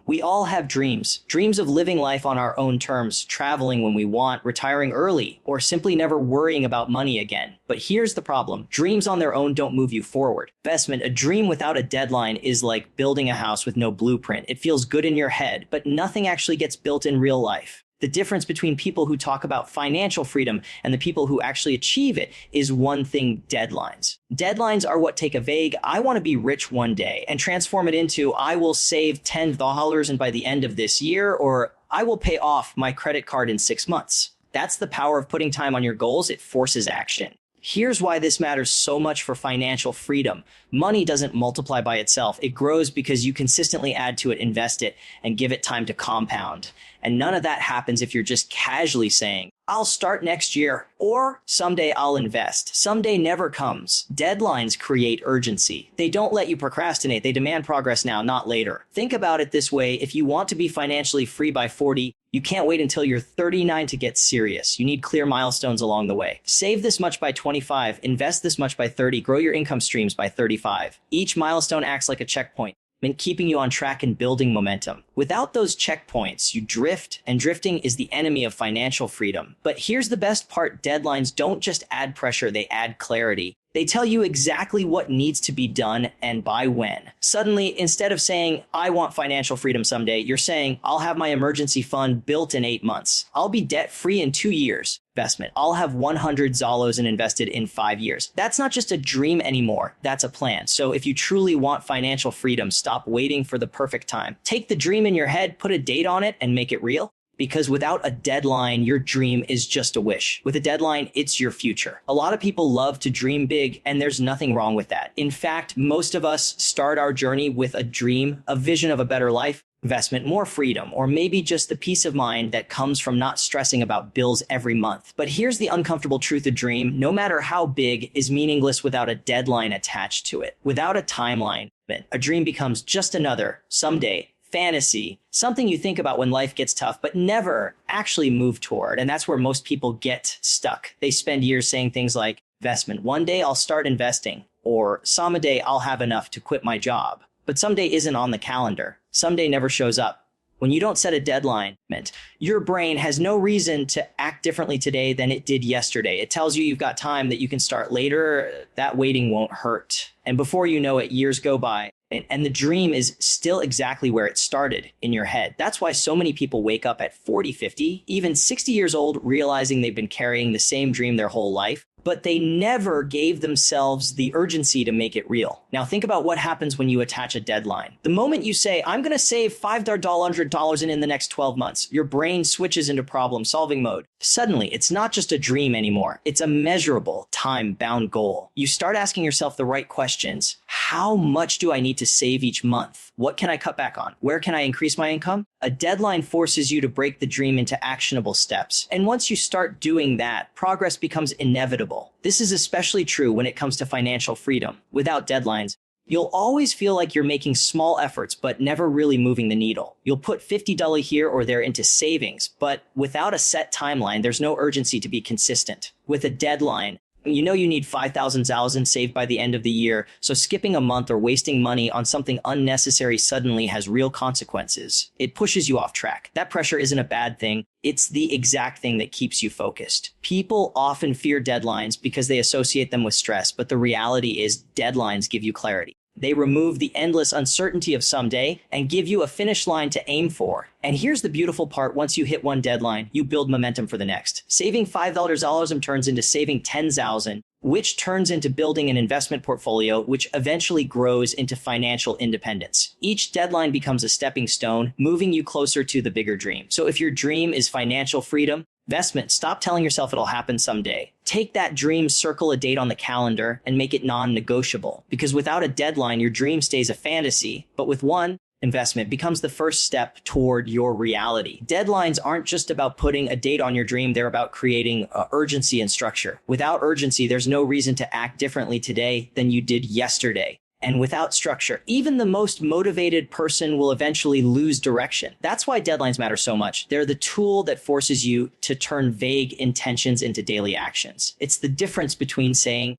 We all have dreams. Dreams of living life on our own terms, traveling when we want, retiring early, or simply never worrying about money again. But here's the problem. Dreams on their own don't move you forward. Investment, a dream without a deadline is like building a house with no blueprint. It feels good in your head, but nothing actually gets built in real life. The difference between people who talk about financial freedom and the people who actually achieve it is one thing: deadlines. Deadlines are what take a vague, I want to be rich one day, and transform it into, I will save $10 and by the end of this year, or I will pay off my credit card in 6 months. That's the power of putting time on your goals. It forces action. Here's why this matters so much for financial freedom. Money doesn't multiply by itself. It grows because you consistently add to it, invest it, and give it time to compound. And none of that happens if you're just casually saying, I'll start next year, or someday I'll invest. Someday never comes. Deadlines create urgency. They don't let you procrastinate. They demand progress now, not later. Think about it this way. If you want to be financially free by 40, you can't wait until you're 39 to get serious. You need clear milestones along the way. Save this much by 25, invest this much by 30, grow your income streams by 35. Each milestone acts like a checkpoint, keeping you on track and building momentum. Without those checkpoints, you drift, and drifting is the enemy of financial freedom. But here's the best part: deadlines don't just add pressure, they add clarity. They tell you exactly what needs to be done and by when. Suddenly, instead of saying, I want financial freedom someday, you're saying, I'll have my emergency fund built in 8 months. I'll be debt-free in 2 years. Investment, I'll have $100 and invested in 5 years. That's not just a dream anymore. That's a plan. So if you truly want financial freedom, stop waiting for the perfect time. Take the dream in your head, put a date on it, and make it real. Because without a deadline, your dream is just a wish. With a deadline, it's your future. A lot of people love to dream big, and there's nothing wrong with that. In fact, most of us start our journey with a dream, a vision of a better life, investment, more freedom, or maybe just the peace of mind that comes from not stressing about bills every month. But here's the uncomfortable truth: a dream, no matter how big, is meaningless without a deadline attached to it. Without a timeline, a dream becomes just another someday fantasy, something you think about when life gets tough, but never actually move toward. And that's where most people get stuck. They spend years saying things like, investment, one day I'll start investing, or someday I'll have enough to quit my job. But someday isn't on the calendar. Someday never shows up. When you don't set a deadline, your brain has no reason to act differently today than it did yesterday. It tells you you've got time, that you can start later. That waiting won't hurt. And before you know it, years go by, and the dream is still exactly where it started, in your head. That's why so many people wake up at 40, 50, even 60 years old, realizing they've been carrying the same dream their whole life, but they never gave themselves the urgency to make it real. Now think about what happens when you attach a deadline. The moment you say, I'm going to save $500 in the next 12 months, your brain switches into problem-solving mode. Suddenly, it's not just a dream anymore. It's a measurable, time-bound goal. You start asking yourself the right questions. How much do I need to save each month? What can I cut back on? Where can I increase my income? A deadline forces you to break the dream into actionable steps. And once you start doing that, progress becomes inevitable. This is especially true when it comes to financial freedom. Without deadlines, you'll always feel like you're making small efforts, but never really moving the needle. You'll put $50 here or there into savings, but without a set timeline, there's no urgency to be consistent. With a deadline, you know you need 5,000 saved by the end of the year, so skipping a month or wasting money on something unnecessary suddenly has real consequences. It pushes you off track. That pressure isn't a bad thing. It's the exact thing that keeps you focused. People often fear deadlines because they associate them with stress, but the reality is deadlines give you clarity. They remove the endless uncertainty of someday and give you a finish line to aim for. And here's the beautiful part: once you hit one deadline, you build momentum for the next. Saving $5 turns into saving 10,000, which turns into building an investment portfolio, which eventually grows into financial independence. Each deadline becomes a stepping stone, moving you closer to the bigger dream. So if your dream is financial freedom, investment, stop telling yourself it'll happen someday. Take that dream, circle a date on the calendar, and make it non-negotiable. Because without a deadline, your dream stays a fantasy. But with one, investment becomes the first step toward your reality. Deadlines aren't just about putting a date on your dream. They're about creating urgency and structure. Without urgency, there's no reason to act differently today than you did yesterday. And without structure, even the most motivated person will eventually lose direction. That's why deadlines matter so much. They're the tool that forces you to turn vague intentions into daily actions. It's the difference between saying,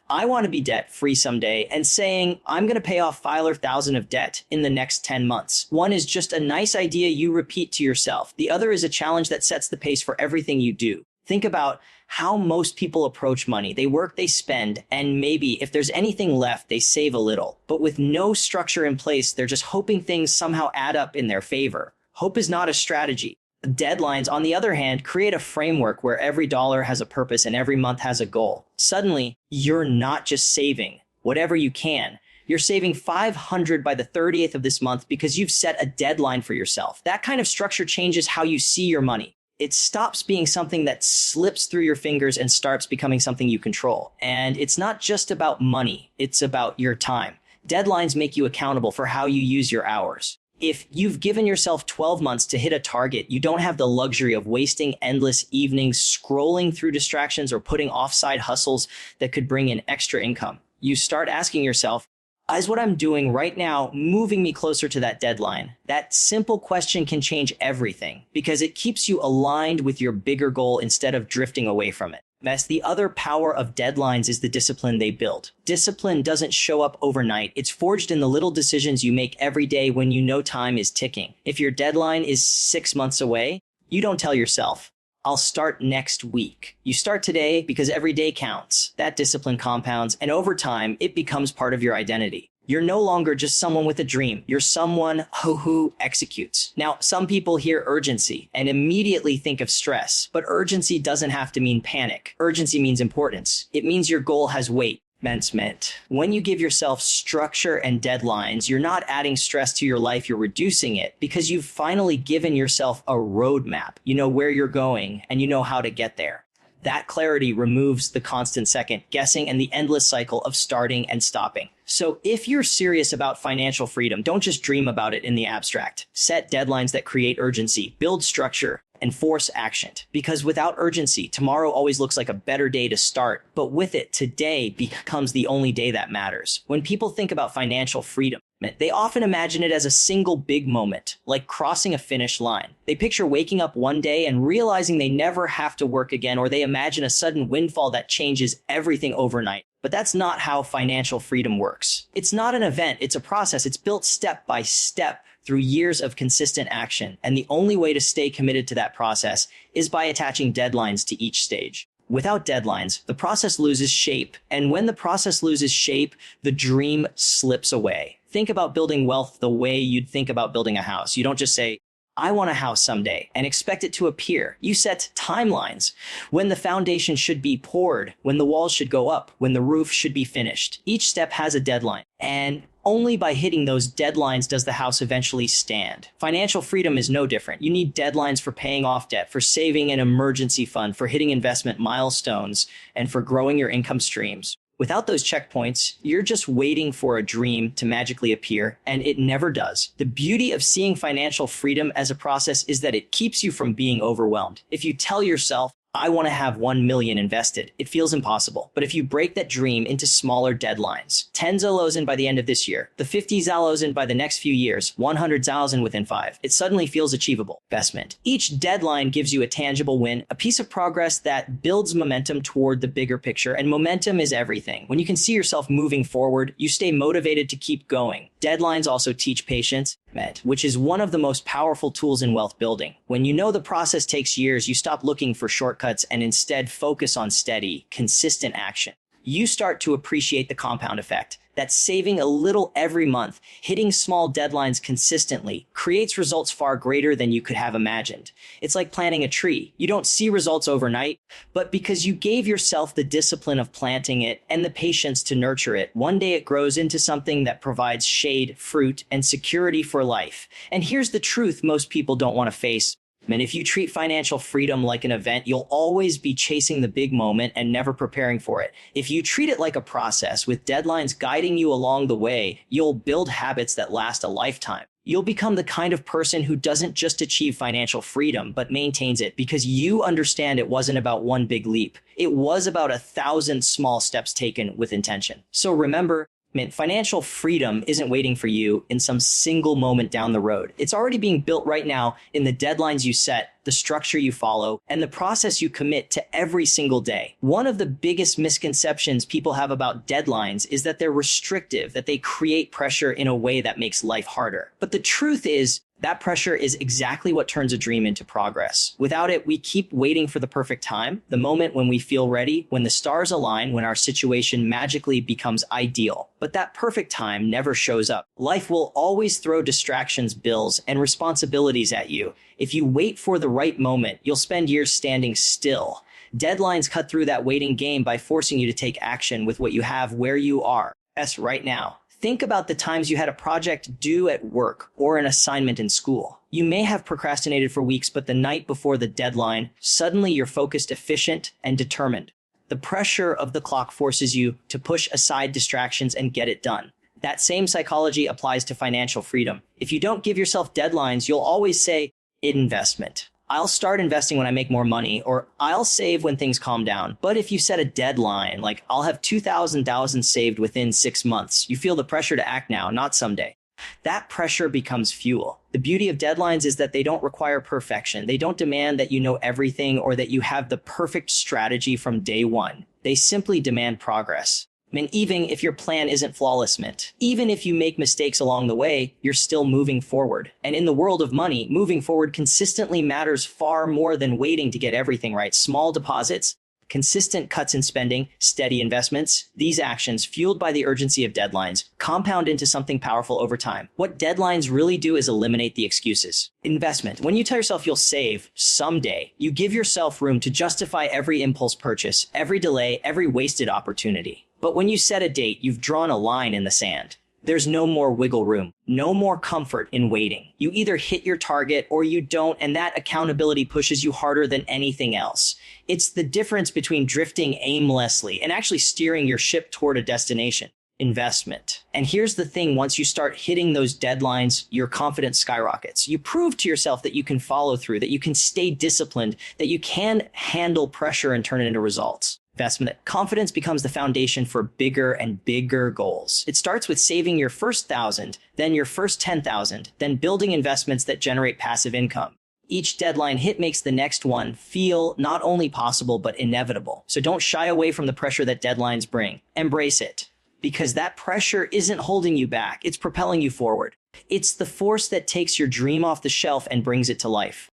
I want to be debt free someday, and saying, I'm going to pay off 5,000 of debt in the next 10 months. One is just a nice idea you repeat to yourself. The other is a challenge that sets the pace for everything you do. Think about how most people approach money. They work, they spend, and maybe if there's anything left, they save a little. But with no structure in place, they're just hoping things somehow add up in their favor. Hope is not a strategy. Deadlines, on the other hand, create a framework where every dollar has a purpose and every month has a goal. Suddenly, you're not just saving whatever you can. You're saving 500 by the 30th of this month because you've set a deadline for yourself. That kind of structure changes how you see your money. It stops being something that slips through your fingers and starts becoming something you control. And it's not just about money, it's about your time. Deadlines make you accountable for how you use your hours. If you've given yourself 12 months to hit a target, you don't have the luxury of wasting endless evenings scrolling through distractions or putting off side hustles that could bring in extra income. You start asking yourself, is what I'm doing right now moving me closer to that deadline? That simple question can change everything because it keeps you aligned with your bigger goal instead of drifting away from it. That's the other power of deadlines, is the discipline they build. Discipline doesn't show up overnight. It's forged in the little decisions you make every day when you know time is ticking. If your deadline is 6 months away, you don't tell yourself, I'll start next week. You start today because every day counts. That discipline compounds, and over time, it becomes part of your identity. You're no longer just someone with a dream. You're someone who executes. Now, some people hear urgency and immediately think of stress, but urgency doesn't have to mean panic. Urgency means importance. It means your goal has weight. Meant. When you give yourself structure and deadlines, you're not adding stress to your life, you're reducing it because you've finally given yourself a roadmap. You know where you're going and you know how to get there. That clarity removes the constant second guessing and the endless cycle of starting and stopping. So if you're serious about financial freedom, don't just dream about it in the abstract. Set deadlines that create urgency, build structure, and force action. Because without urgency, tomorrow always looks like a better day to start. But with it, today becomes the only day that matters. When people think about financial freedom, they often imagine it as a single big moment, like crossing a finish line. They picture waking up one day and realizing they never have to work again, or they imagine a sudden windfall that changes everything overnight. But that's not how financial freedom works. It's not an event, it's a process. It's built step by step through years of consistent action. And the only way to stay committed to that process is by attaching deadlines to each stage. Without deadlines, the process loses shape. And when the process loses shape, the dream slips away. Think about building wealth the way you'd think about building a house. You don't just say, I want a house someday, and expect it to appear. You set timelines. When the foundation should be poured, when the walls should go up, when the roof should be finished. Each step has a deadline. And only by hitting those deadlines does the house eventually stand. Financial freedom is no different. You need deadlines for paying off debt, for saving an emergency fund, for hitting investment milestones, and for growing your income streams. Without those checkpoints, you're just waiting for a dream to magically appear, and it never does. The beauty of seeing financial freedom as a process is that it keeps you from being overwhelmed. If you tell yourself, I want to have 1 million invested, it feels impossible. But if you break that dream into smaller deadlines, 10 Zalosin by the end of this year, the 50 Zalosin by the next few years, 100,000 within 5, it suddenly feels achievable. Investment. Each deadline gives you a tangible win, a piece of progress that builds momentum toward the bigger picture, and momentum is everything. When you can see yourself moving forward, you stay motivated to keep going. Deadlines also teach patience, which is one of the most powerful tools in wealth building. When you know the process takes years, you stop looking for shortcuts and instead focus on steady, consistent action. You start to appreciate the compound effect. That saving a little every month, hitting small deadlines consistently, creates results far greater than you could have imagined. It's like planting a tree. You don't see results overnight, but because you gave yourself the discipline of planting it and the patience to nurture it, one day it grows into something that provides shade, fruit, and security for life. And here's the truth most people don't want to face. And if you treat financial freedom like an event, you'll always be chasing the big moment and never preparing for it. If you treat it like a process with deadlines guiding you along the way, you'll build habits that last a lifetime. You'll become the kind of person who doesn't just achieve financial freedom, but maintains it because you understand it wasn't about one big leap. It was about 1,000 small steps taken with intention. So remember, Man, financial freedom isn't waiting for you in some single moment down the road. It's already being built right now in the deadlines you set, the structure you follow, and the process you commit to every single day. One of the biggest misconceptions people have about deadlines is that they're restrictive, that they create pressure in a way that makes life harder. But the truth is, that pressure is exactly what turns a dream into progress. Without it, we keep waiting for the perfect time, the moment when we feel ready, when the stars align, when our situation magically becomes ideal. But that perfect time never shows up. Life will always throw distractions, bills, and responsibilities at you. If you wait for the right moment, you'll spend years standing still. Deadlines cut through that waiting game by forcing you to take action with what you have where you are. Yes, right now. Think about the times you had a project due at work or an assignment in school. You may have procrastinated for weeks, but the night before the deadline, suddenly you're focused, efficient, and determined. The pressure of the clock forces you to push aside distractions and get it done. That same psychology applies to financial freedom. If you don't give yourself deadlines, you'll always say, investment. I'll start investing when I make more money, or I'll save when things calm down. But if you set a deadline, like I'll have 2,000 saved within 6 months, you feel the pressure to act now, not someday. That pressure becomes fuel. The beauty of deadlines is that they don't require perfection. They don't demand that you know everything or that you have the perfect strategy from day one. They simply demand progress. And even if your plan isn't flawless, even if you make mistakes along the way, you're still moving forward. And in the world of money, moving forward consistently matters far more than waiting to get everything right. Small deposits, consistent cuts in spending, steady investments, these actions, fueled by the urgency of deadlines, compound into something powerful over time. What deadlines really do is eliminate the excuses. Investment. When you tell yourself you'll save someday, you give yourself room to justify every impulse purchase, every delay, every wasted opportunity. But when you set a date, you've drawn a line in the sand. There's no more wiggle room, no more comfort in waiting. You either hit your target or you don't, and that accountability pushes you harder than anything else. It's the difference between drifting aimlessly and actually steering your ship toward a destination. Investment. And here's the thing, once you start hitting those deadlines, your confidence skyrockets. You prove to yourself that you can follow through, that you can stay disciplined, that you can handle pressure and turn it into results. Investment. Confidence becomes the foundation for bigger and bigger goals. It starts with saving your first 1,000, then your first 10,000, then building investments that generate passive income. Each deadline hit makes the next one feel not only possible, but inevitable. So don't shy away from the pressure that deadlines bring. Embrace it, because that pressure isn't holding you back. It's propelling you forward. It's the force that takes your dream off the shelf and brings it to life.